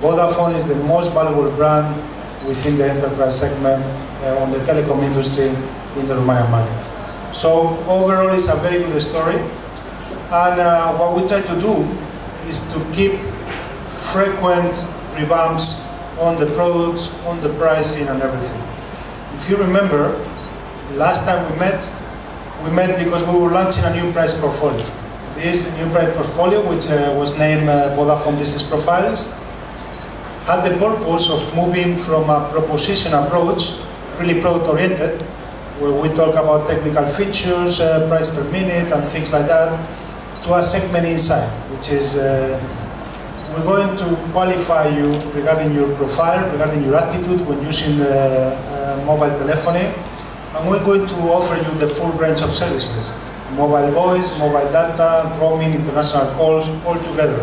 Vodafone is the most valuable brand within the enterprise segment on the telecom industry in the Romanian market. So overall, it's a very good story. And what we try to do is to keep frequent revamps on the products, on the pricing and everything. If you remember, last time we met because we were launching a new price portfolio. This new price portfolio, which was named Vodafone Business Profiles, had the purpose of moving from a proposition approach, really product-oriented, where we talk about technical features, price per minute and things like that, to a segment insight, which is we're going to qualify you regarding your profile, regarding your attitude when using mobile telephony, and we're going to offer you the full range of services, mobile voice, mobile data, roaming, international calls, all together.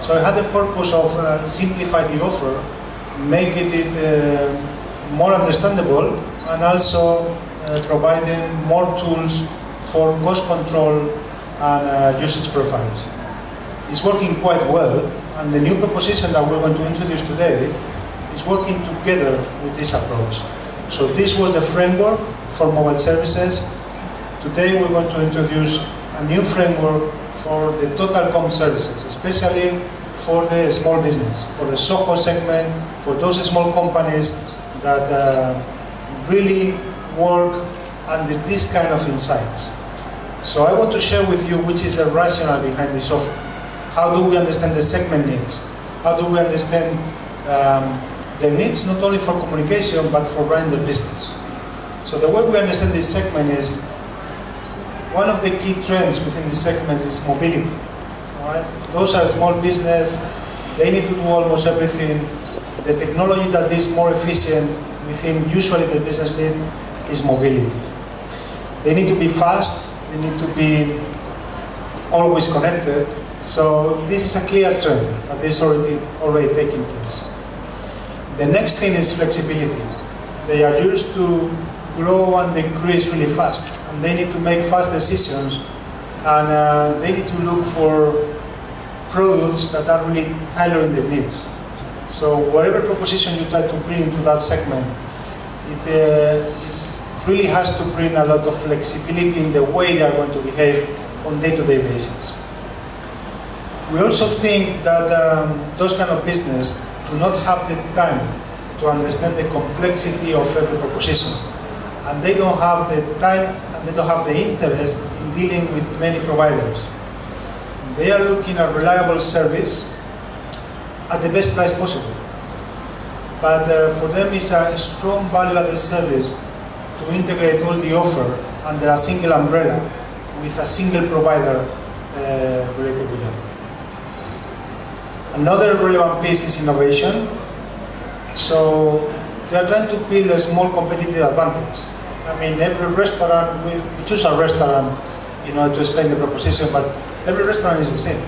So I had the purpose of simplify the offer, making it more understandable, and also providing more tools for cost control and usage profiles. It's working quite well, and the new proposition that we're going to introduce today is working together with this approach. So this was the framework for mobile services. Today we're going to introduce a new framework for the total com services, especially for the small business, for the SOHO segment, for those small companies that really work under this kind of insights. So I want to share with you which is the rationale behind this offer. How do we understand the segment needs? How do we understand their needs not only for communication but for running their business? So the way we understand this segment is one of the key trends within this segment is mobility. Right? Those are small business, they need to do almost everything. The technology that is more efficient within usually the business needs is mobility. They need to be fast, they need to be always connected. So this is a clear trend that is already taking place. The next thing is flexibility. They are used to grow and decrease really fast, and they need to make fast decisions, and they need to look for products that are really tailoring their needs. So whatever proposition you try to bring into that segment, it really has to bring a lot of flexibility in the way they are going to behave on day-to-day basis. We also think that those kind of business do not have the time to understand the complexity of every proposition, and they don't have the time and they don't have the interest in dealing with many providers. They are looking at reliable service at the best price possible. But for them it's a strong value-added service to integrate all the offer under a single umbrella with a single provider related with them. Another relevant piece is innovation. So they are trying to build a small competitive advantage. I mean, every restaurant, we choose a restaurant, to explain the proposition, but every restaurant is the same.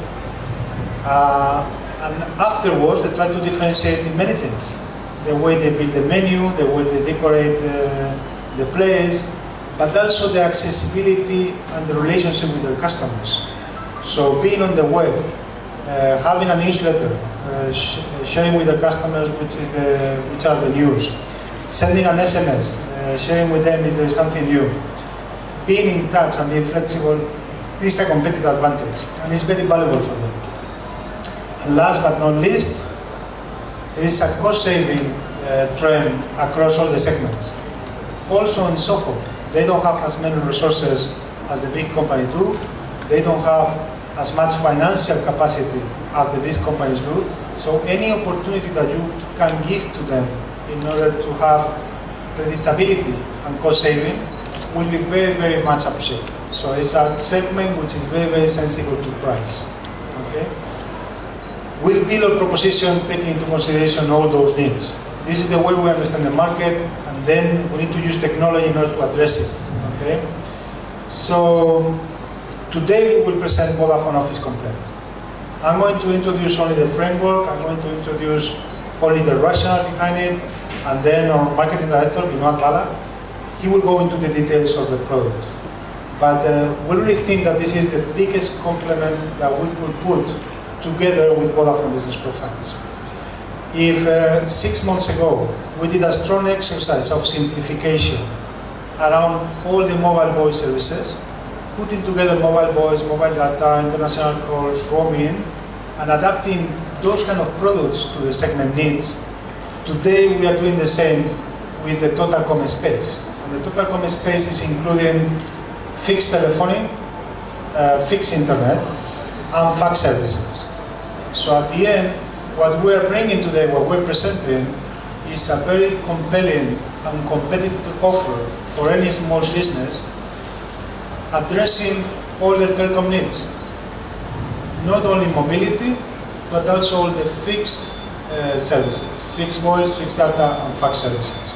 And afterwards, they try to differentiate in many things. The way they build the menu, the way they decorate the place, but also the accessibility and the relationship with their customers. So being on the web, having a newsletter, sharing with the customers which are the news, sending an SMS, sharing with them if there is something new, being in touch and being flexible, this is a competitive advantage, and it's very valuable for them. And last but not least, there is a cost-saving trend across all the segments. Also in SOHO, they don't have as many resources as the big companies do. They don't have as much financial capacity as the big companies do. So any opportunity that you can give to them in order to have predictability and cost saving will be very, very much appreciated. So it's a segment which is very, very sensitive to price. Okay? We've built a proposition taking into consideration all those needs. This is the way we understand the market, and then we need to use technology in order to address it. Okay? So today we will present Vodafone Office Complet. I'm going to introduce only the framework, I'm going to introduce only the rationale behind it, and then our marketing director, Binoat Bala, he will go into the details of the product. But we really think that this is the biggest complement that we could put together with Vodafone Business Profiles. If 6 months ago we did a strong exercise of simplification around all the mobile voice services, putting together mobile voice, mobile data, international calls, roaming, and adapting those kind of products to the segment needs, today we are doing the same with the total com space. And the total com space is including fixed telephony, fixed internet, and fax services. So at the end, what we are bringing today, what we're presenting, is a very compelling and competitive offer for any small business, addressing all the telecom needs. Not only mobility, but also all the fixed services, fixed voice, fixed data, and fax services.